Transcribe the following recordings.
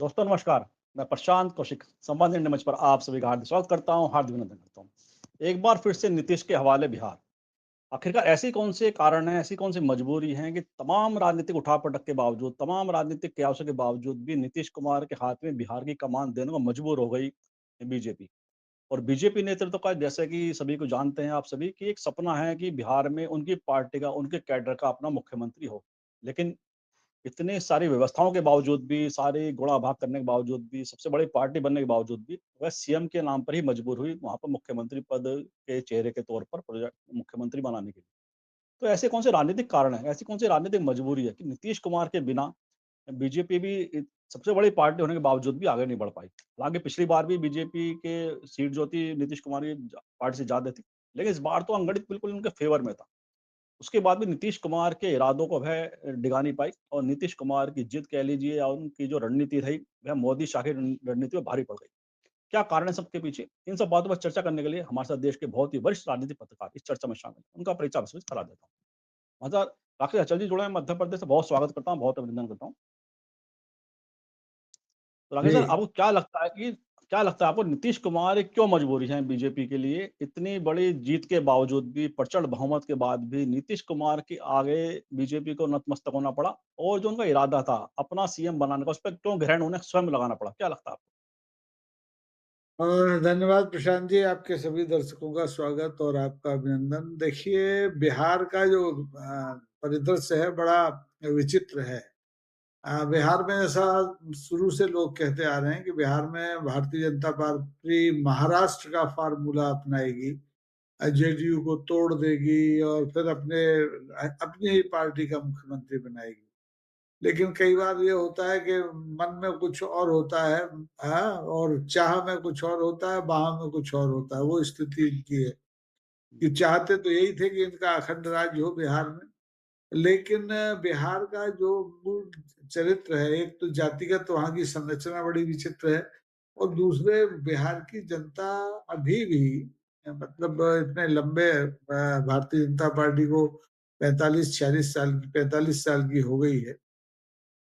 दोस्तों नमस्कार। मैं प्रशांत कौशिक संवाद इंडिया मंच पर आप सभी का हार्दिक स्वागत करता हूं, हार्दिक अभिनंदन करता हूं। एक बार फिर से नीतीश के हवाले बिहार। आखिरकार ऐसी कौन से कारण हैं, ऐसी कौन सी मजबूरी है कि तमाम राजनीतिक उठापटक के बावजूद, तमाम राजनीतिक कयासों के बावजूद भी नीतीश कुमार के हाथ में बिहार की कमान देने को मजबूर हो गई बीजेपी। और बीजेपी नेतृत्व का, जैसे कि सभी को जानते हैं आप सभी, कि एक सपना है कि बिहार में उनकी पार्टी का, उनके कैडर का अपना मुख्यमंत्री हो। लेकिन इतनी सारी व्यवस्थाओं के बावजूद भी, सारी गुणा-भाग करने के बावजूद भी, सबसे बड़ी पार्टी बनने के बावजूद भी, वह सीएम के नाम पर ही मजबूर हुई वहाँ पर मुख्यमंत्री पद के चेहरे के तौर पर मुख्यमंत्री बनाने के लिए। तो ऐसे कौन से राजनीतिक कारण हैं, ऐसी कौन सी राजनीतिक मजबूरी है कि नीतीश कुमार के बिना बीजेपी भी सबसे बड़ी पार्टी होने के बावजूद भी आगे नहीं बढ़ पाई। हालाँकि पिछली बार भी बीजेपी के सीट जो थी नीतीश कुमार की पार्टी से ज़्यादा थी, लेकिन इस बार तो अंगड़ित बिल्कुल उनके फेवर में था। उसके बाद भी नीतीश कुमार के इरादों को वह डिगा नहीं पाई और नीतीश कुमार की जिद कह लीजिए या उनकी जो रणनीति रही, वह मोदी शाह की रणनीति में भारी पड़ गई। क्या कारण है सबके पीछे? इन सब बातों पर चर्चा करने के लिए हमारे साथ देश के बहुत ही वरिष्ठ राजनीतिक पत्रकार इस चर्चा में शामिल हैं। उनका परिचय आपसे करा देता हूँ। मतलब राकेश अचल जी जुड़े हैं मध्य प्रदेश से, बहुत स्वागत करता हूँ, बहुत अभिनंदन करता हूँ। तो राकेश सर, जी। आपको क्या लगता है आपको नीतीश कुमार एक क्यों मजबूरी है बीजेपी के लिए? इतनी बड़ी जीत के बावजूद भी, प्रचंड बहुमत के बाद भी नीतीश कुमार के आगे बीजेपी को नतमस्तक होना पड़ा और जो उनका इरादा था अपना सीएम बनाने का, उस पे क्यों ग्रहण उन्हें स्वयं लगाना पड़ा? क्या लगता है आपको? धन्यवाद प्रशांत जी, आपके सभी दर्शकों का स्वागत और आपका अभिनंदन। देखिए, बिहार का जो परिदृश्य है बड़ा विचित्र है। बिहार में ऐसा शुरू से लोग कहते आ रहे हैं कि बिहार में भारतीय जनता पार्टी महाराष्ट्र का फार्मूला अपनाएगी, जेडीयू को तोड़ देगी और फिर अपनी ही पार्टी का मुख्यमंत्री बनाएगी। लेकिन कई बार ये होता है कि मन में कुछ और होता है, और चाह में कुछ और होता है, बाह में कुछ और होता है। वो स्थिति इनकी है कि जी, चाहते तो यही थे कि इनका अखंड राज्य हो बिहार में, लेकिन बिहार का जो मूल चरित्र है, एक तो जातिगत वहाँ की संरचना बड़ी विचित्र है और दूसरे बिहार की जनता अभी भी मतलब इतने लंबे भारतीय जनता पार्टी को 45 साल की हो गई है।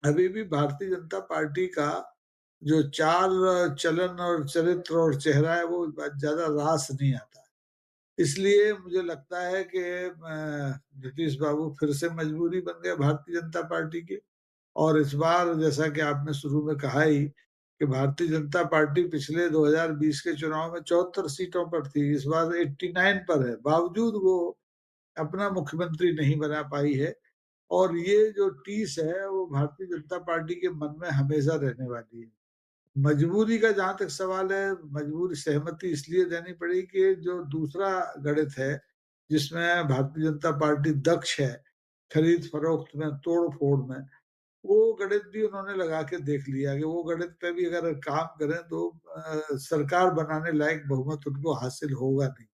अभी भी भारतीय जनता पार्टी का जो चाल, चलन और चरित्र और चेहरा है वो ज़्यादा रास नहीं आता। इसलिए मुझे लगता है कि नीतीश बाबू फिर से मजबूरी बन गए भारतीय जनता पार्टी की। और इस बार जैसा कि आपने शुरू में कहा ही कि भारतीय जनता पार्टी पिछले 2020 के चुनाव में 74 सीटों पर थी, इस बार 89 पर है। बावजूद वो अपना मुख्यमंत्री नहीं बना पाई है। और ये जो टीस है वो भारतीय जनता पार्टी के मन में हमेशा रहने वाली है। मजबूरी का जहाँ तक सवाल है, मजबूरी सहमति इसलिए देनी पड़ी कि जो दूसरा गणित है, जिसमें भारतीय जनता पार्टी दक्ष है, खरीद-फरोख्त में, तोड़-फोड़ में, वो गणित भी उन्होंने लगा के देख लिया कि वो गणित पे भी अगर काम करें तो सरकार बनाने लायक बहुमत उनको हासिल होगा नहीं।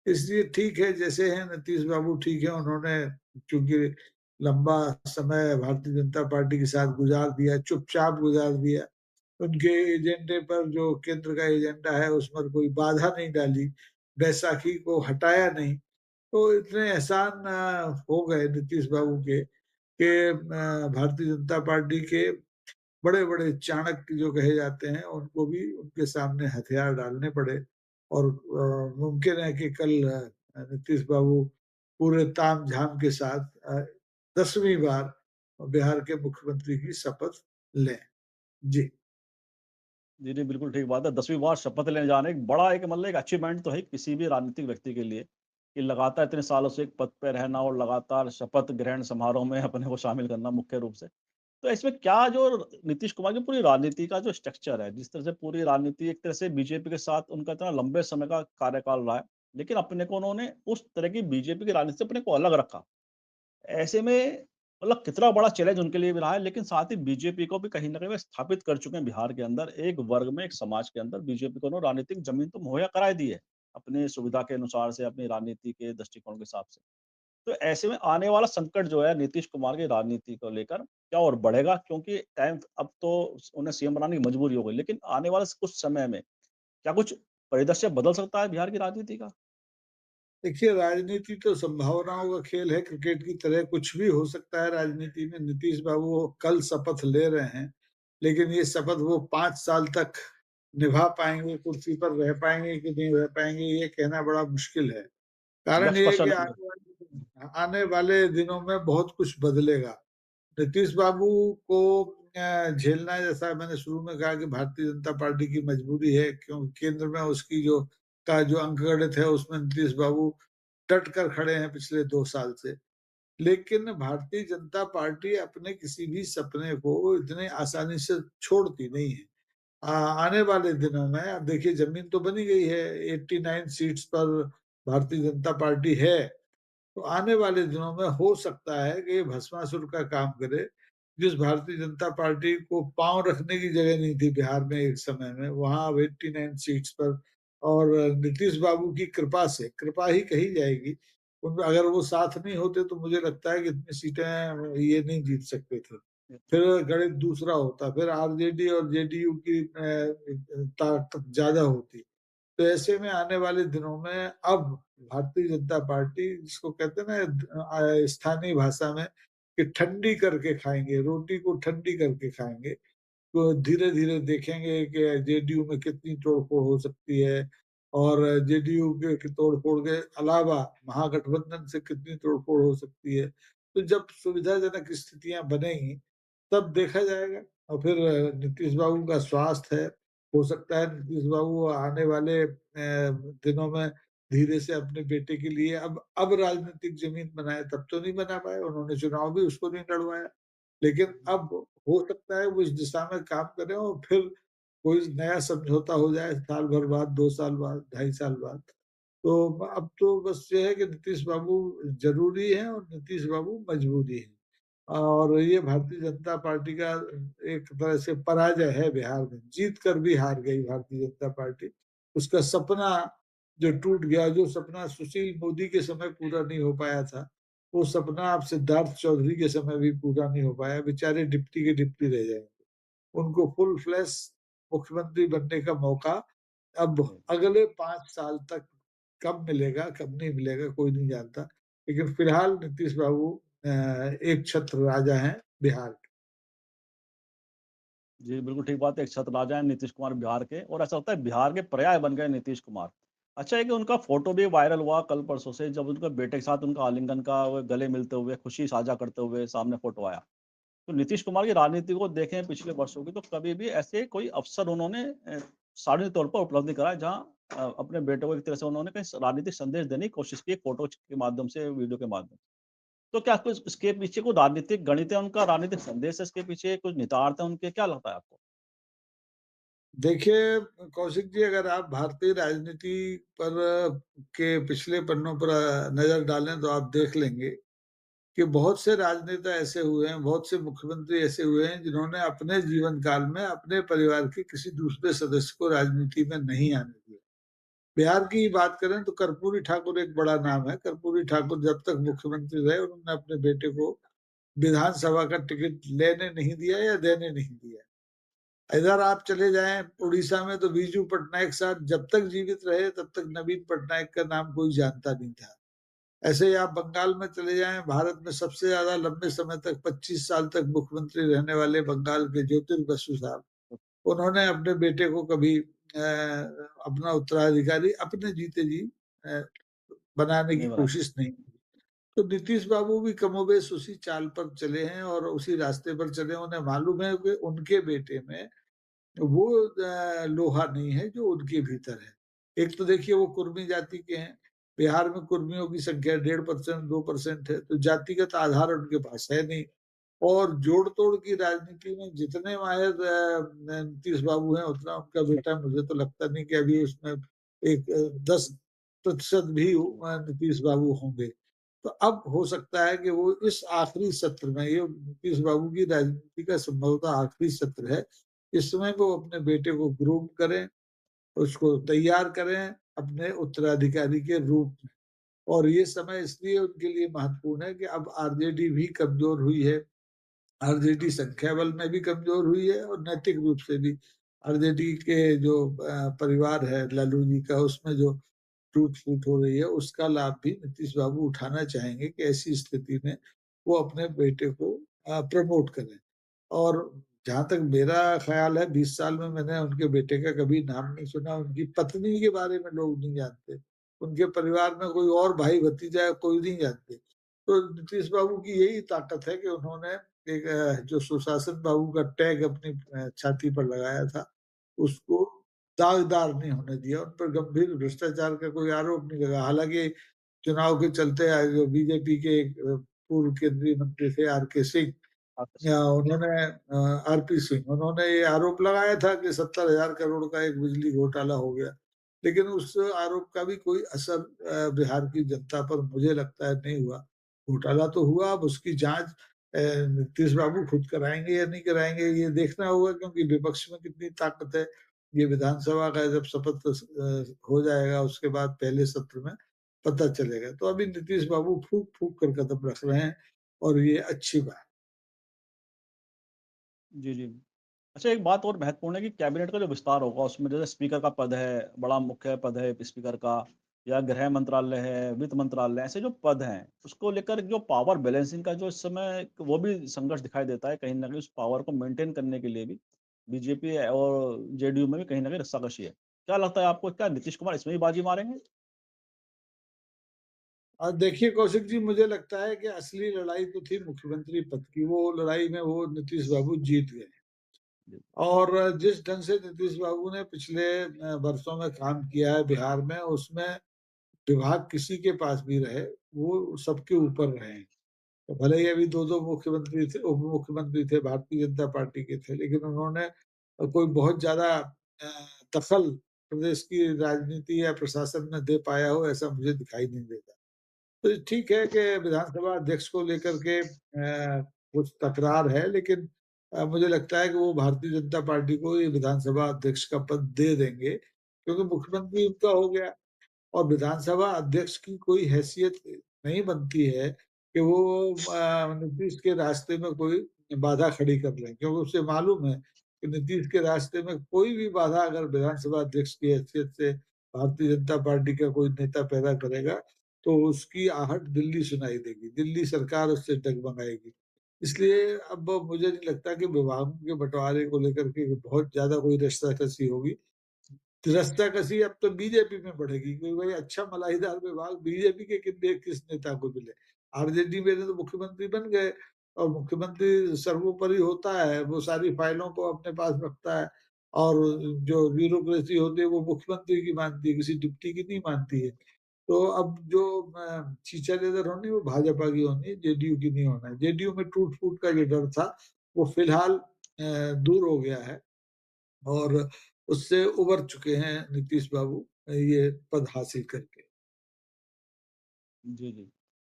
इसलिए ठीक है, जैसे हैं नीतीश बाबू ठीक है, उन्होंने चूँकि लंबा समय भारतीय जनता पार्टी के साथ गुज़ार दिया, चुपचाप गुज़ार दिया। उनके एजेंडे पर जो केंद्र का एजेंडा है, उस पर कोई बाधा नहीं डाली, बैसाखी को हटाया नहीं। तो इतने एहसान हो गए नीतीश बाबू के कि भारतीय जनता पार्टी के बड़े-बड़े चाणक्य जो कहे जाते हैं, उनको भी उनके सामने हथियार डालने पड़े और मुमकिन है कि कल नीतीश बाबू पूरे ताम-झाम के साथ 10वीं बार बिहार के मुख्यमंत्री की शपथ लें। जी। जी, जी, बिल्कुल ठीक बात है। 10वीं बार शपथ लेने जाना एक बड़ा, एक मतलब एक अचीवमेंट तो है किसी भी राजनीतिक व्यक्ति के लिए, कि लगातार इतने सालों से एक पद पे रहना और लगातार शपथ ग्रहण समारोह में अपने को शामिल करना मुख्य रूप से। तो इसमें क्या जो नीतीश कुमार की पूरी राजनीति का जो स्ट्रक्चर है, जिस तरह से पूरी राजनीति एक तरह से बीजेपी के साथ उनका इतना लंबे समय का कार्यकाल रहा है, लेकिन अपने को उन्होंने उस तरह की बीजेपी की राजनीति से अपने को अलग रखा। ऐसे में मतलब कितना बड़ा चैलेंज उनके लिए भी रहा है, लेकिन साथ ही बीजेपी को भी कहीं न कहीं वो स्थापित कर चुके हैं बिहार के अंदर, एक वर्ग में, एक समाज के अंदर बीजेपी को उन्होंने राजनीतिक ज़मीन तो मुहैया करा ही दी है, अपनी सुविधा के अनुसार से, अपनी राजनीति के दृष्टिकोण के हिसाब से। तो ऐसे में आने वाला संकट जो है नीतीश कुमार की राजनीति को लेकर, क्या और बढ़ेगा? क्योंकि टाइम अब तो उन्हें सीएम बनाने की मजबूरी हो गई, लेकिन आने वाले कुछ समय में क्या कुछ परिदृश्य बदल सकता है बिहार की राजनीति का? देखिए, राजनीति तो संभावनाओं का खेल है, क्रिकेट की तरह कुछ भी हो सकता है राजनीति में। नीतीश बाबू कल शपथ ले रहे हैं, लेकिन ये शपथ वो 5 साल तक निभा पाएँगे, कुर्सी पर रह पाएँगे कि नहीं रह पाएँगे, ये कहना बड़ा मुश्किल है। कारण लक्ष्य ये पर है कि चल आने वाले दिनों में बहुत कुछ बदलेगा। नीतीश बाबू को झेलना है, जैसा मैंने शुरू में कहा कि भारतीय जनता पार्टी की मजबूरी है, क्योंकि केंद्र में उसकी जो अंकगणित है उसमें नीतीश बाबू डट कर खड़े हैं पिछले 2 साल से। लेकिन भारतीय जनता पार्टी अपने किसी भी सपने को इतनी आसानी से छोड़ती नहीं है। आने वाले दिनों में अब देखिए ज़मीन तो बनी गई है, 89 सीट्स पर भारतीय जनता पार्टी है। तो आने वाले दिनों में हो सकता है कि ये भस्मासुर का काम करे। जिस भारतीय जनता पार्टी को पाँव रखने की जगह नहीं थी बिहार में एक समय में, वहाँ अब 89 सीट्स पर और नीतीश बाबू की कृपा से, कृपा ही कही जाएगी, उन अगर वो साथ नहीं होते तो मुझे लगता है कि इतनी सीटें ये नहीं जीत सकते थे। फिर गणित दूसरा होता, फिर आरजेडी और जेडीयू की ताकत ज़्यादा होती। तो ऐसे में आने वाले दिनों में अब भारतीय जनता पार्टी जिसको कहते हैं ना स्थानीय भाषा में कि ठंडी करके खाएँगे, रोटी को ठंडी करके खाएँगे। तो धीरे-धीरे देखेंगे कि जेडीयू में कितनी तोड़-फोड़ हो सकती है और जेडीयू के तोड़-फोड़ के अलावा महागठबंधन से कितनी तोड़-फोड़ हो सकती है। तो जब सुविधाजनक स्थितियाँ बनेंगी, तब देखा जाएगा और फिर नीतीश बाबू का स्वास्थ्य है, हो सकता है नीतीश बाबू आने वाले दिनों में धीरे से अपने बेटे के लिए अब राजनीतिक ज़मीन बनाएँ, तब तो नहीं बना पाए, उन्होंने चुनाव भी उसको नहीं लड़वाया। लेकिन अब हो सकता है वो इस दिशा में काम करें और फिर कोई नया समझौता हो जाए साल भर बाद, 2 साल बाद, ढाई साल बाद। तो अब तो बस ये है कि नीतीश बाबू ज़रूरी हैं और नीतीश बाबू मजबूरी हैं। और ये भारतीय जनता पार्टी का एक तरह से पराजय है बिहार में, जीत कर भी हार गई भारतीय जनता पार्टी। उसका सपना जो टूट गया, जो सपना सुशील मोदी के समय पूरा नहीं हो पाया था, वो सपना अब सिद्धार्थ चौधरी के समय भी पूरा नहीं हो पाया, बेचारे डिप्टी के डिप्टी रह जाएँगे। उनको फुल फ्लैश मुख्यमंत्री बनने का मौका अब अगले 5 साल तक कब मिलेगा, कब नहीं मिलेगा कोई नहीं जानता। लेकिन फिलहाल नीतीश बाबू एक छत्र राजा हैं बिहार के। जी, बिल्कुल ठीक बात है। एक छत्र राजा हैं नीतीश कुमार बिहार के और ऐसा लगता है बिहार के पर्याय बन गए नीतीश कुमार। अच्छा है कि उनका फ़ोटो भी वायरल हुआ कल-परसों से जब उनके बेटे के साथ उनका आलिंगन का वो गले मिलते हुए, खुशी साझा करते हुए सामने फ़ोटो आया। तो नीतीश कुमार की राजनीति को देखें पिछले वर्षों की तो कभी भी ऐसे कोई अवसर उन्होंने सार्वजनिक तौर पर उपलब्धि कराया जहाँ अपने बेटे को एक तरह से उन्होंने कहीं राजनीतिक संदेश देने की कोशिश की फ़ोटो के माध्यम से, वीडियो के माध्यम से। तो क्या आपको इसके पीछे कोई राजनीतिक गणित है उनका, राजनीतिक संदेश है इसके पीछे, कुछ निहितार्थ है उनके, क्या लगता है आपको? देखिए कौशिक जी अगर आप भारतीय राजनीति पर के पिछले पन्नों पर नज़र डालें तो आप देख लेंगे कि बहुत से राजनेता ऐसे हुए हैं, बहुत से मुख्यमंत्री ऐसे हुए हैं जिन्होंने अपने जीवन काल में अपने परिवार के किसी दूसरे सदस्य को राजनीति में नहीं आने दिया। बिहार की ही बात करें तो कर्पूरी ठाकुर एक बड़ा नाम है। कर्पूरी ठाकुर जब तक मुख्यमंत्री रहे उन्होंने अपने बेटे को विधानसभा का टिकट लेने नहीं दिया या देने नहीं दिया। इधर आप चले जाएँ उड़ीसा में तो बीजू पटनायक साहब जब तक जीवित रहे तब तक नवीन पटनायक का नाम कोई जानता नहीं था। ऐसे ही आप बंगाल में चले जाएँ, भारत में सबसे ज़्यादा लंबे समय तक 25 साल तक मुख्यमंत्री रहने वाले बंगाल के ज्योतिर्बसु बसु साहब, उन्होंने अपने बेटे को कभी अपना उत्तराधिकारी अपने जीते जी अ, बनाने की नहीं बनाया। कोशिश नहीं की। तो नीतीश बाबू भी कमोबेश उसी चाल पर चले हैं और उसी रास्ते पर चले हैं। उन्हें मालूम है कि उनके बेटे में वो लोहा नहीं है जो उनके भीतर है। एक तो देखिए वो कुर्मी जाति के हैं, बिहार में कुर्मियों की संख्या 1.5% 2% है, तो जातिगत आधार उनके पास है नहीं और जोड़-तोड़ की राजनीति में जितने माहिर नीतीश बाबू हैं, उतना उनका बेटा मुझे तो लगता नहीं कि अभी उसमें एक 10% भी नीतीश बाबू होंगे। तो अब हो सकता है कि वो इस आखिरी सत्र में ये नीतीश बाबू की राजनीति का संभवतः आखिरी सत्र है। इस समय वो अपने बेटे को ग्रूम करें, उसको तैयार करें अपने उत्तराधिकारी के रूप में। और ये समय इसलिए उनके लिए महत्वपूर्ण है कि अब आरजेडी भी कमज़ोर हुई है। आरजेडी संख्या बल में भी कमज़ोर हुई है और नैतिक रूप से भी। आरजेडी के जो परिवार है लालू जी का उसमें जो टूट-फूट हो रही है, उसका लाभ भी नीतीश बाबू उठाना चाहेंगे कि ऐसी स्थिति में वो अपने बेटे को प्रमोट करें। और जहाँ तक मेरा ख़्याल है 20 साल में मैंने उनके बेटे का कभी नाम नहीं सुना, उनकी पत्नी के बारे में लोग नहीं जानते। उनके परिवार में कोई और भाई-भतीजा कोई नहीं जानते। तो नीतीश बाबू की यही ताकत है कि उन्होंने एक जो सुशासन बाबू का टैग अपनी छाती पर लगाया था, उसको दागदार नहीं होने दिया। उन पर गंभीर भ्रष्टाचार का कोई आरोप नहीं लगा। हालाँकि चुनाव के चलते जो बीजेपी के एक पूर्व केंद्रीय मंत्री थे आर.के. सिंह उन्होंने आर.पी. सिंह उन्होंने ये आरोप लगाया था कि 70,000 करोड़ का एक बिजली घोटाला हो गया। लेकिन उस आरोप का भी कोई असर बिहार की जनता पर मुझे लगता है नहीं हुआ। घोटाला तो हुआ, अब उसकी जाँच नीतीश बाबू खुद कराएँगे या नहीं कराएँगे ये देखना होगा क्योंकि विपक्ष में कितनी ताकत है। ये विधानसभा का जब शपथ हो जाएगा उसके बाद पहले सत्र में पता चलेगा। तो अभी नीतीश बाबू फूँक-फूँक कर कदम रख रहे हैं और ये अच्छी बात जी, जी। अच्छा, एक बात और महत्वपूर्ण है कि कैबिनेट का जो विस्तार होगा उसमें जैसे स्पीकर का पद है, बड़ा मुख्य पद है स्पीकर का, या गृह मंत्रालय है, वित्त मंत्रालय, ऐसे जो पद हैं, उसको लेकर जो पावर बैलेंसिंग का जो इस समय वो भी संघर्ष दिखाई देता है, कहीं न कहीं उस पावर को मेंटेन करने के लिए भी बीजेपी और जेडीयू में भी कहीं न कहीं रस्साकशी है। क्या लगता है आपको, क्या नीतीश कुमार इसमें भी बाजी मारेंगे? देखिए कौशिक जी मुझे लगता है कि असली लड़ाई तो थी मुख्यमंत्री पद की, वो लड़ाई में वो नीतीश बाबू जीत गए। जी, और जिस ढंग से नीतीश बाबू ने पिछले वर्षों में काम किया है बिहार में, उसमें विभाग किसी के पास भी रहे, वो सबके ऊपर रहे हैं। तो भले ही अभी 2-2 मुख्यमंत्री थे उप मुख्यमंत्री थे, भारतीय जनता पार्टी के थे, लेकिन उन्होंने कोई बहुत ज़्यादा दखल प्रदेश की राजनीति या प्रशासन में दे पाया हो, ऐसा मुझे दिखाई नहीं देता। तो ठीक है कि विधानसभा अध्यक्ष को लेकर के कुछ तकरार है, लेकिन मुझे लगता है कि वो भारतीय जनता पार्टी को ये विधानसभा अध्यक्ष का पद दे देंगे, क्योंकि मुख्यमंत्री उनका हो गया। और विधानसभा अध्यक्ष की कोई हैसियत नहीं बनती है कि वो नीतीश के रास्ते में कोई बाधा खड़ी कर लें, क्योंकि उसे मालूम है कि नीतीश के रास्ते में कोई भी बाधा अगर विधानसभा अध्यक्ष की हैसियत से भारतीय जनता पार्टी का कोई नेता पैदा करेगा, तो उसकी आहट दिल्ली सुनाई देगी, दिल्ली सरकार उससे डगमगाएगी। इसलिए अब मुझे नहीं लगता कि विभागों के बँटवारे को लेकर के बहुत ज़्यादा कोई रस्साकसी होगी। रस्साकसी अब तो बीजेपी में बढ़ेगी क्योंकि भाई अच्छा मलाईदार विभाग बीजेपी के किस नेता को मिले। आरजेडी में तो मुख्यमंत्री बन गए और मुख्यमंत्री सर्वोपरि होता है, वो सारी फाइलों को अपने पास रखता है और जो ब्यूरोक्रेसी होती है वो मुख्यमंत्री की मानती है, किसी डिप्टी की नहीं मानती है। तो अब जो चीचा लेदर होनी है वो भाजपा की होनी है, जेडीयू की नहीं होना है। जेडीयू में टूट-फूट का जो डर था, वो फिलहाल दूर हो गया है। और उससे उबर चुके हैं नीतीश बाबू ये पद हासिल करके। जी, जी।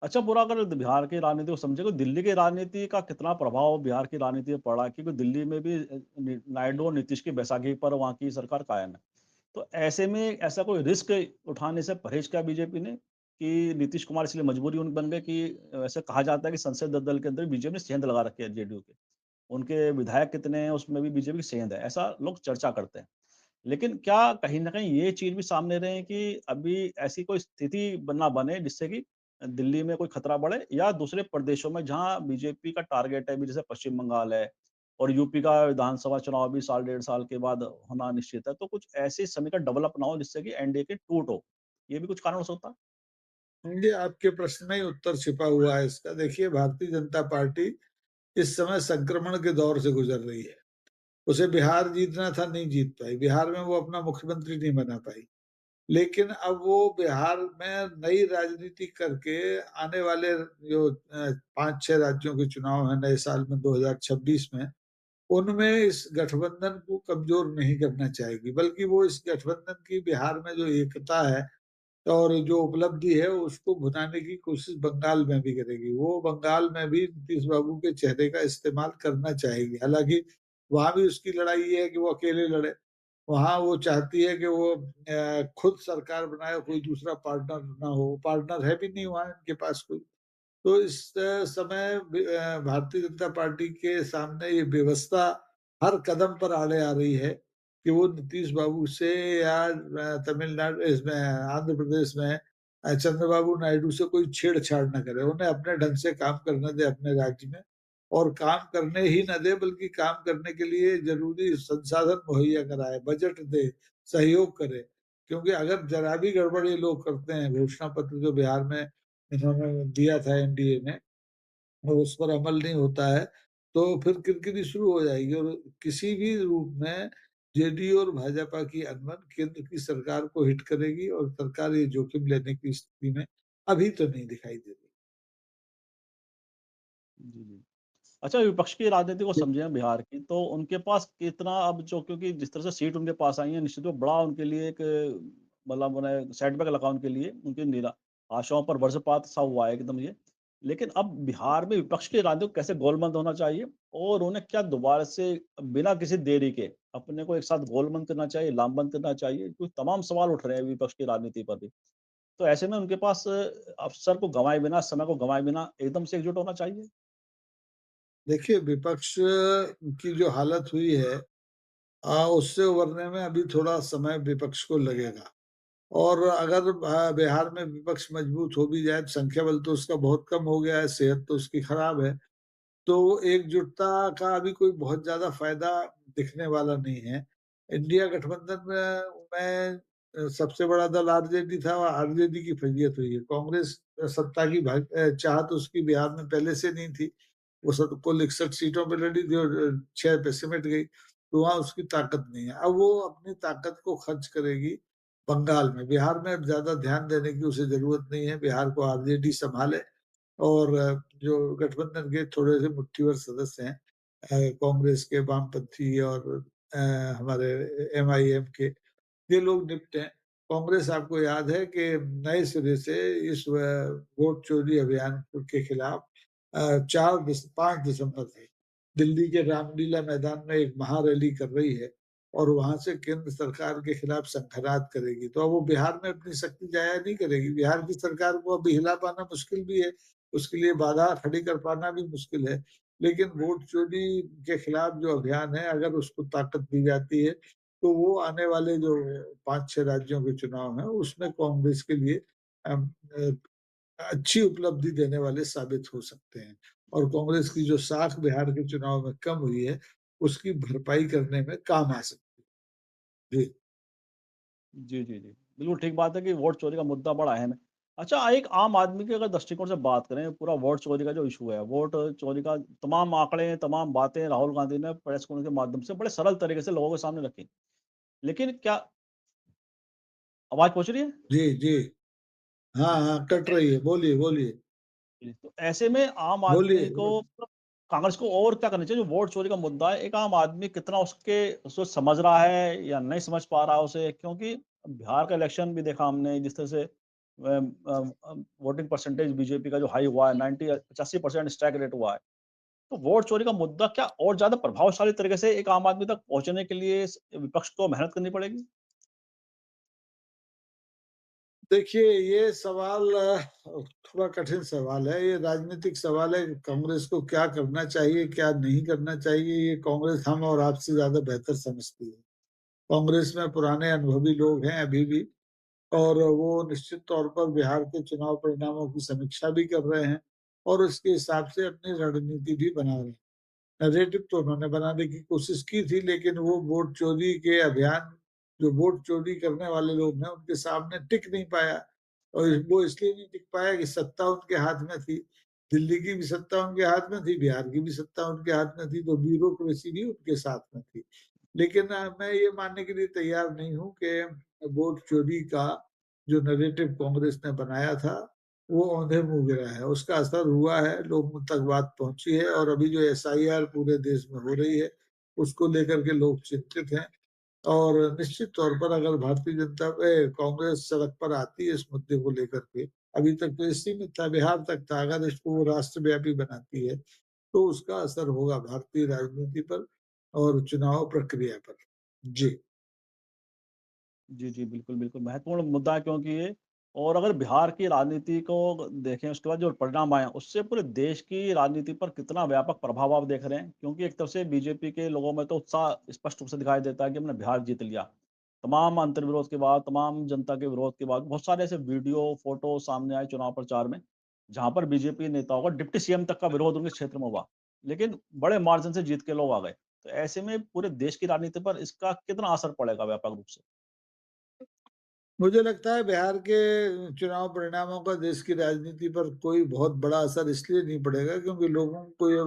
अच्छा, बुरा अगर बिहार की राजनीति को समझे तो दिल्ली की राजनीति का कितना प्रभाव बिहार की राजनीति पे पड़ा है? क्योंकि दिल्ली में भी नायडू और नीतीश की बैसाखी पर वहाँ की सरकार कायम है। तो ऐसे में ऐसा कोई रिस्क उठाने से परहेज किया बीजेपी ने कि नीतीश कुमार इसलिए मजबूरी उन बन गए कि ऐसे कहा जाता है कि संसदीय दल के अंदर बीजेपी ने सेंध लगा रखी है जेडीयू के। उनके विधायक कितने हैं उसमें भी बीजेपी की सेंध है, ऐसा लोग चर्चा करते हैं। लेकिन क्या कहीं न कहीं ये चीज़ भी सामने रहे कि अभी ऐसी कोई स्थिति ना बने जिससे कि दिल्ली में कोई खतरा बढ़े, या दूसरे प्रदेशों में जहाँ बीजेपी का टारगेट है, अभी जैसे पश्चिम बंगाल है और यूपी का विधानसभा चुनाव भी साल डेढ़ साल के बाद होना निश्चित है, तो कुछ ऐसी समीकरण डेवलप ना हो जिससे कि एनडीए की टूट हो। ये भी कुछ कारण हो सकता है? ये आपके प्रश्न में ही उत्तर छिपा हुआ है इसका। देखिए भारतीय जनता पार्टी इस समय संक्रमण के दौर से गुज़र रही है। उसे बिहार जीतना था, नहीं जीत पाई। बिहार में वो अपना मुख्यमंत्री नहीं बना पाई। लेकिन अब वो बिहार में नई राजनीति करके आने वाले जो 5-6 राज्यों के चुनाव हैं नए साल में 2026 में, उनमें इस गठबंधन को कमज़ोर नहीं करना चाहेगी, बल्कि वो इस गठबंधन की बिहार में जो एकता है और जो उपलब्धि है उसको भुनाने की कोशिश बंगाल में भी करेगी। वो बंगाल में भी नीतीश बाबू के चेहरे का इस्तेमाल करना चाहेगी। हालाँकि वहाँ भी उसकी लड़ाई ये है कि वो अकेले लड़े। वहाँ वो चाहती है कि वो खुद सरकार बनाए, कोई दूसरा पार्टनर ना हो। पार्टनर है भी नहीं वहाँ इनके पास कोई। तो इस समय भारतीय जनता पार्टी के सामने ये व्यवस्था हर कदम पर आड़े आ रही है कि वो नीतीश बाबू से या तमिलनाडु इसमें आंध्र प्रदेश में चंद्रबाबू नायडू से कोई छेड़छाड़ ना करे। उन्हें अपने ढंग से काम करने दें अपने राज्य में और काम करने ही ना दे, बल्कि काम करने के लिए ज़रूरी संसाधन मुहैया कराए, बजट दे, सहयोग करे। क्योंकि अगर ज़रा भी गड़बड़ ये लोग करते हैं, घोषणा पत्र जो बिहार में इन्होंने दिया था एनडीए ने, और उस पर अमल नहीं होता है, तो फिर किरकिरी शुरू हो जाएगी और किसी भी रूप में जेडीयू और भाजपा की अनबन केंद्र की सरकार को हिट करेगी और सरकार ये जोखिम लेने की स्थिति में अभी तो नहीं दिखाई दे रही। जी, जी। अच्छा, विपक्ष की राजनीति को समझें बिहार की, तो उनके पास कितना अब जो, क्योंकि जिस तरह से सीट उनके पास आई है, निश्चित रूप बड़ा उनके लिए एक मतलब उन्हें सेटबैक लगा उनके लिए, उनकी आशाओं पर वज्रपात सा हुआ है एकदम ये। लेकिन अब बिहार में विपक्ष की राजनीति को कैसे गोलबंद होना चाहिए, और उन्हें क्या दोबारा से बिना किसी देरी के अपने को एक साथ गोलबंद करना चाहिए, लामबंद करना चाहिए? क्योंकि तमाम सवाल उठ रहे हैं विपक्ष की राजनीति पर भी। तो ऐसे में उनके पास अवसर को गँवाए बिना, समय को गँवाए बिना एकदम से एकजुट होना चाहिए? देखिए, विपक्ष की जो हालत हुई है उससे उभरने में अभी थोड़ा समय विपक्ष को लगेगा। और अगर बिहार में विपक्ष मजबूत हो भी जाए, तो संख्या बल तो उसका बहुत कम हो गया है, सेहत तो उसकी खराब है। तो एकजुटता का अभी कोई बहुत ज़्यादा फ़ायदा दिखने वाला नहीं है। इंडिया गठबंधन में सबसे बड़ा दल आरजेडी था और आरजेडी की फैलियत हुई है। कांग्रेस सत्ता की चाहत उसकी बिहार में पहले से नहीं थी। वो कुल 61 सीटों पे लड़ी थी और 6 पे सिमट गई, तो वहाँ उसकी ताकत नहीं है। अब वो अपनी ताकत को खर्च करेगी बंगाल में। बिहार में अब ज़्यादा ध्यान देने की उसे ज़रूरत नहीं है, बिहार को आरजेडी सँभाले और जो गठबंधन के थोड़े से मुट्ठीभर सदस्य हैं कांग्रेस के, वामपंथी और अ, हमारे एमआईएम के, ये लोग निपटे हैं। कांग्रेस आपको याद है कि नए सिरे से इस वोट चोरी अभियान के खिलाफ 5 दिसंबर से दिल्ली के रामलीला मैदान में एक महारैली कर रही है और वहां से केंद्र सरकार के खिलाफ संघरात करेगी। तो अब वो बिहार में अपनी शक्ति जाया नहीं करेगी। बिहार की सरकार को अभी हिला पाना मुश्किल भी है, उसके लिए बाधा खड़ी कर पाना भी मुश्किल है। लेकिन वोट चोरी के खिलाफ जो अभियान है, अगर उसको ताकत दी जाती है, तो वो आने वाले जो 5-6 राज्यों के चुनाव हैं, उसमें कांग्रेस के लिए अम, अ, अच्छी उपलब्धि देने वाले साबित हो सकते हैं। और कांग्रेस की जो साख बिहार के चुनाव में कम हुई है, उसकी भरपाई करने में काम आ सकती है। जी। जी, जी, जी। बिल्कुल ठीक बात है कि वोट चोरी का मुद्दा बड़ा अहम है। अच्छा, एक आम आदमी के अगर दृष्टिकोण से बात करें, पूरा वोट चोरी का जो इश्यू है, वोट चोरी का तमाम आंकड़े, तमाम बातें राहुल गांधी ने प्रेस कॉन्फ्रेंस के माध्यम से बड़े सरल तरीके से लोगों के सामने रखी। लेकिन क्या आवाज़ पहुँच रही है? जी, जी। हाँ, हाँ, कट रही है। बोलिए, बोलिए। जी, तो ऐसे में आम बोलिए, आदमी को बोलिए। मतलब कांग्रेस को और क्या करना चाहिए? जो वोट चोरी का मुद्दा है, एक आम आदमी कितना उसको समझ रहा है या नहीं समझ पा रहा है उसे? क्योंकि बिहार का इलेक्शन भी देखा हमने, जिस तरह से वोटिंग परसेंटेज बीजेपी का जो हाई हुआ है, 90 85% स्ट्राइक रेट हुआ है। तो वोट चोरी का मुद्दा क्या और ज़्यादा प्रभावशाली तरीके से एक आम आदमी तक पहुँचने के लिए विपक्ष को मेहनत करनी पड़ेगी? देखिए, ये सवाल थोड़ा कठिन सवाल है। ये राजनीतिक सवाल है कि कांग्रेस को क्या करना चाहिए, क्या नहीं करना चाहिए, ये कांग्रेस हम और आपसे ज़्यादा बेहतर समझती है। कांग्रेस में पुराने अनुभवी लोग हैं अभी भी और वो निश्चित तौर पर बिहार के चुनाव परिणामों की समीक्षा भी कर रहे हैं और उसके हिसाब से अपनी रणनीति भी बना रहे हैं। नैरेटिव तो उन्होंने बनाने की कोशिश की थी, लेकिन वो वोट चोरी के अभियान, जो वोट चोरी करने वाले लोग हैं, उनके सामने टिक नहीं पाया और वो इसलिए नहीं टिक पाया कि सत्ता उनके हाथ में थी। दिल्ली की भी सत्ता उनके हाथ में थी, बिहार की भी सत्ता उनके हाथ में थी, तो ब्यूरोक्रेसी भी उनके साथ में थी। लेकिन मैं ये मानने के लिए तैयार नहीं हूँ कि वोट चोरी का जो नैरेटिव कांग्रेस ने बनाया था, वो औंधे मुँह गिरा है। उसका असर हुआ है, लोगों तक बात पहुँची है और अभी जो एसआईआर पूरे देश में हो रही है, उसको लेकर के लोग चिंतित हैं और निश्चित तौर पर अगर कांग्रेस सड़क पर आती है इस मुद्दे को लेकर के, अभी तक तो ये सीमित था, बिहार तक था, अगर इसको वो राष्ट्रव्यापी बनाती है, तो उसका असर होगा भारतीय राजनीति पर और चुनाव प्रक्रिया पर। जी। जी, जी। बिल्कुल, बिल्कुल महत्वपूर्ण मुद्दा है, क्योंकि ये और अगर बिहार की राजनीति को देखें, उसके बाद जो परिणाम आए हैं, उससे पूरे देश की राजनीति पर कितना व्यापक प्रभाव आप देख रहे हैं? क्योंकि एक तरफ से बीजेपी के लोगों में तो उत्साह स्पष्ट रूप से दिखाई देता है कि हमने बिहार जीत लिया। तमाम अंतर्विरोध के बाद, तमाम जनता के विरोध के बाद बहुत सारे ऐसे वीडियो, फ़ोटो सामने आए चुनाव प्रचार में, जहाँ पर बीजेपी नेताओं का डिप्टी सीएम तक का विरोध उनके क्षेत्र में हुआ। लेकिन बड़े मार्जिन से जीत के लोग आ गए। तो ऐसे में पूरे देश की राजनीति पर इसका कितना असर पड़ेगा व्यापक रूप से? मुझे लगता है बिहार के चुनाव परिणामों का देश की राजनीति पर कोई बहुत बड़ा असर इसलिए नहीं पड़ेगा क्योंकि लोगों को ये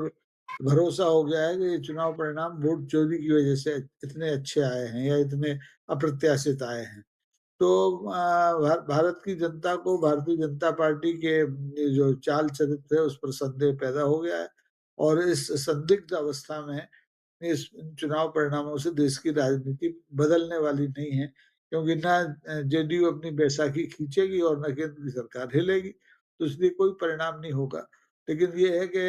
भरोसा हो गया है कि ये चुनाव परिणाम वोट चोरी की वजह से इतने अच्छे आए हैं या इतने अप्रत्याशित आए हैं। तो भारत की जनता को भारतीय जनता पार्टी के ये जो चाल चरित्र है उस पर संदेह पैदा हो गया है और इस संदिग्ध अवस्था में इस चुनाव परिणामों से देश की राजनीति बदलने वाली नहीं है क्योंकि ना जेडीयू अपनी बैसाखी खींचेगी और ना केंद्र की सरकार हिलेगी, तो इसलिए कोई परिणाम नहीं होगा। लेकिन ये है कि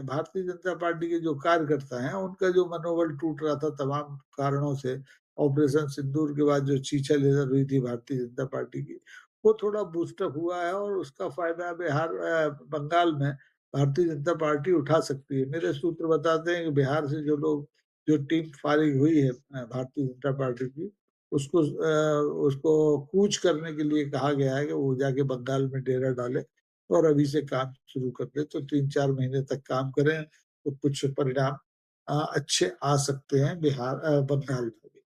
भारतीय जनता पार्टी के जो कार्यकर्ता हैं उनका जो मनोबल टूट रहा था तमाम कारणों से, ऑपरेशन सिंदूर के बाद जो छीछा-लेदर हुई थी भारतीय जनता पार्टी की, वो थोड़ा बूस्टअप हुआ है और उसका फायदा बंगाल में भारतीय जनता पार्टी उठा सकती है। मेरे सूत्र बताते हैं कि बिहार से जो टीम फारिग हुई है भारतीय जनता पार्टी की, उसको कूच करने के लिए कहा गया है कि वो जाके बंगाल में डेरा डाले और अभी से काम शुरू कर दे। तो 3-4 महीने तक काम करें, तो कुछ परिणाम अच्छे आ सकते हैं बंगाल में भी।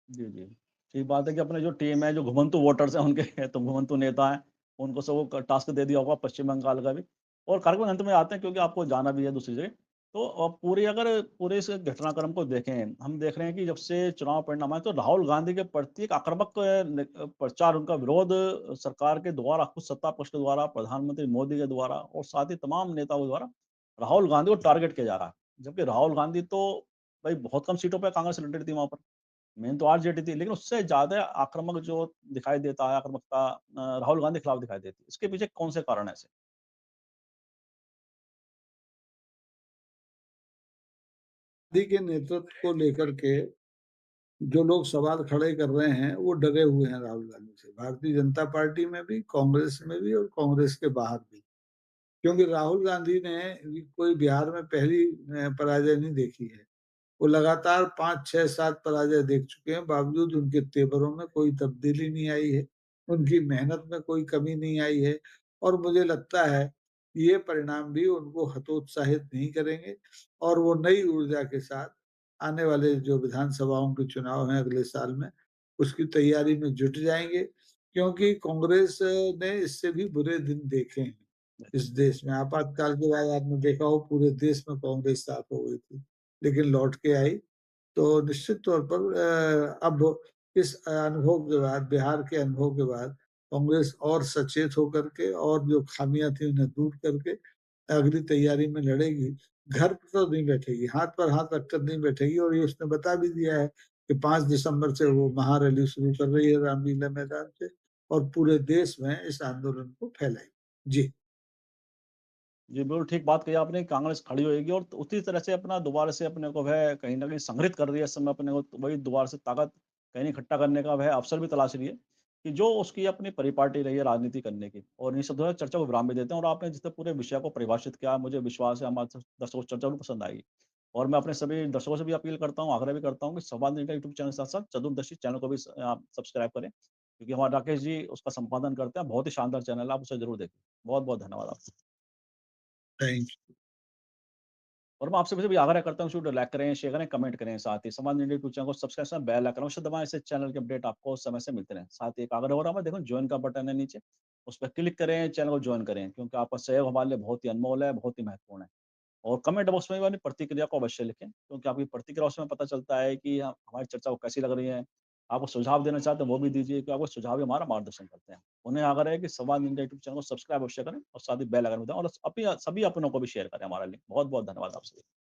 जी, जी। ठीक बात है कि अपने जो टीम है, जो घुमंतु वोटर्स हैं उनके तो घुमंतु नेता हैं, उनको सब वो क टास्क दे दिया होगा पश्चिम बंगाल का भी। और कार्यक्रम के अंत में आते हैं क्योंकि आपको जाना भी है दूसरी जगह। तो पूरे इस घटनाक्रम को देखें, हम देख रहे हैं कि जब से चुनाव परिणाम आए तो राहुल गांधी के प्रति एक आक्रामक प्रचार, उनका विरोध सरकार के द्वारा, खुद सत्ता पक्ष के द्वारा, प्रधानमंत्री मोदी के द्वारा और साथ ही तमाम नेताओं के द्वारा राहुल गांधी को टारगेट किया जा रहा है। जबकि राहुल गांधी तो भई बहुत कम सीटों पे कांग्रेस लड़ रही थी वहाँ पर। मेन तो आरजेडी थी, लेकिन उससे ज़्यादा आक्रामक जो दिखाई देता है, आक्रामकता राहुल गांधी के खिलाफ दिखाई देती है। इसके पीछे कौन से कारण हैं ऐसे? मोदी के नेतृत्व को लेकर के जो लोग सवाल खड़े कर रहे हैं, वो डरे हुए हैं राहुल गांधी से। भारतीय जनता पार्टी में भी, कांग्रेस में भी और कांग्रेस के बाहर भी। क्योंकि राहुल गांधी ने कोई बिहार में पहली पराजय नहीं देखी है। वो लगातार 5, 6, 7 पराजय देख चुके हैं, बावजूद उनके तेवरों में कोई तब्दीली नहीं आई है, उनकी मेहनत में कोई कमी नहीं आई है और मुझे लगता है, ये परिणाम भी उनको हतोत्साहित नहीं करेंगे और वो नई ऊर्जा के साथ आने वाले जो विधानसभाओं के चुनाव हैं अगले साल में, उसकी तैयारी में जुट जाएँगे क्योंकि कांग्रेस ने इससे भी बुरे दिन देखे हैं, इस अच्छा। देश में। आपातकाल के बाद आपने देखा हो पूरे देश में कांग्रेस साफ हो गई थी। लेकिन लौट के आई। तो निश्चित तौर पर अब इस अनुभव के बाद, बिहार के अनुभव के बाद कांग्रेस और सचेत होकर के और जो खामियाँ थी उन्हें दूर करके अगली तैयारी में लड़ेगी। घर पर तो नहीं बैठेगी, हाथ पर हाथ रखकर नहीं बैठेगी और ये उसने बता भी दिया है कि 5 दिसंबर से वो महारैली शुरू कर रही है रामलीला मैदान से और पूरे देश में इस आंदोलन को फैलाएगी। जी। जी, बिल्कुल ठीक बात कही आपने, कांग्रेस खड़ी होएगी और उसी तरह से अपना दोबारा से अपने को वह कहीं न कहीं संगठित कर रही है इस समय अपने को, तो वही दोबारा से ताकत कहीं न इकट्ठा करने का वह अवसर भी तलाश रही है, कि जो उसकी अपनी परिपाटी रही है राजनीति करने की। और इन्हीं शब्दों में चर्चा को विराम भी देते हैं और आपने जिस तरह पूरे विषय को परिभाषित किया, मुझे विश्वास है हमारे दर्शकों को चर्चा भी पसंद आएगी। और मैं अपने सभी दर्शकों से भी अपील करता हूँ, आग्रह भी करता हूँ कि संवाद इंडिया यूट्यूब चैनल के साथ-साथ चतुर्दर्शी चैनल को भी आप सब्सक्राइब करें, क्योंकि हमारे राकेश जी उसका संपादन करते हैं, बहुत ही शानदार चैनल है, आप उसे ज़रूर देखें। बहुत-बहुत धन्यवाद आपका। थैंक और मैं आपसे फिर भी आग्रह करता हूँ, वीडियो लाइक करें, शेयर करें, कमेंट करें। साथ ही समाज इंडिया यूट्यूब चैनल को सब्सक्राइब करें, बेल आइकन अवश्य दबाएँ, इससे चैनल के अपडेट आपको समय से मिलते रहें। साथ ही एक आग्रह हो रहा है, देखो जॉइन का बटन है नीचे, उस पे क्लिक करें, चैनल को जॉइन करें, क्योंकि आपका सहयोग हमारे लिए बहुत ही अनमोल है, बहुत ही महत्वपूर्ण है। और कमेंट बॉक्स में भी अपनी प्रतिक्रिया को अवश्य लिखें, क्योंकि आपकी प्रतिक्रिया से हमें पता चलता है कि हमारी चर्चा को कैसी लग रही है। आपको सुझाव देना चाहते हैं, वो भी दीजिए, क्योंकि आपको सुझाव ही हमारा मार्गदर्शन करते हैं। उन्हें आग्रह है कि संवाद इंडिया यूट्यूब चैनल को सब्सक्राइब अवश्य करें और साथ ही बेल आइकन दबाएँ और सभी अपनों को भी शेयर करें हमारा लिंक। बहुत-बहुत धन्यवाद आप सभी का।